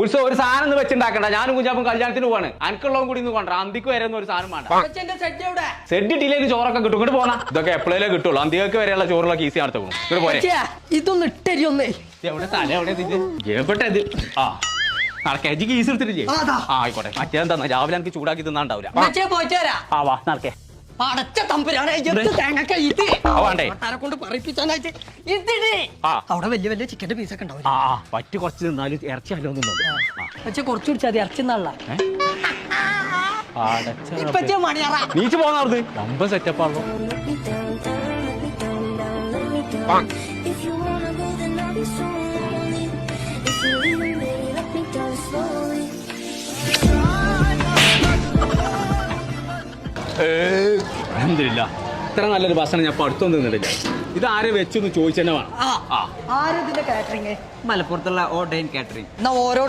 ഉത്സവം ഒരു സാധനം വെച്ചുണ്ടാക്കണ്ട. ഞാനും കുഞ്ഞാപ്പും കല്യാണത്തിന് പോവാണ്. അനക്കുള്ളതും കൂടി കൊണ്ട അന്തിക്ക് വരെ ഒരു സാധനം വേണ്ട. സെഡ് ഇട്ടിലേക്ക് ചോറൊക്കെ കിട്ടും. ഇങ്ങോട്ട് പോന്നാ. ഇതൊക്കെ എപ്പോഴേ കിട്ടുള്ളൂ. അന്തിക്ക് വരെയുള്ള ചോറുള്ള ഈസി ആണ് തോന്നുന്നു. ഇങ്ങോട്ട് പോരെ. ഇതൊന്ന് ഇട്ടരിയൊന്നേ. എവിടെ തല എവിടെ ആ നടക്കേജി കീസ് എടുത്തിട്ടില്ലേ? ആയിക്കോട്ടെ. മറ്റേന്താ രാവിലെ എനിക്ക് ചൂടാക്കി തിന്നാണ്ടാവില്ല. ആ വാ നടക്കേ. പടച്ച തമ്പുരാനെ കൊണ്ട് പറയിപ്പിച്ചാനായിട്ട് അവിടെ വലിയ വലിയ ചിക്കന്റെ പീസൊക്കെ ഉണ്ടാവും. പറ്റി കുറച്ച് തിന്നാലും ഇറച്ചി അല്ലോ പക്ഷെ കുറച്ച് കുടിച്ചാൽ മതി. ഇറച്ചി നല്ല നീച്ച് പോന്നവർന്ന് നമ്പ സെറ്റപ്പാണല്ലോ. അൽഹംദുലില്ലാ, ഇത്ര നല്ലൊരു ഭക്ഷണം ഞാൻ അടുത്തൊന്നും നിന്നിട്ടില്ല. ഇത് ആരെ വെച്ചൊന്ന് ചോദിച്ചു തന്നെ വേണം. മലപ്പുറത്തുള്ള ഓർഡൈൻ കാറ്ററിംഗ്. ഓരോ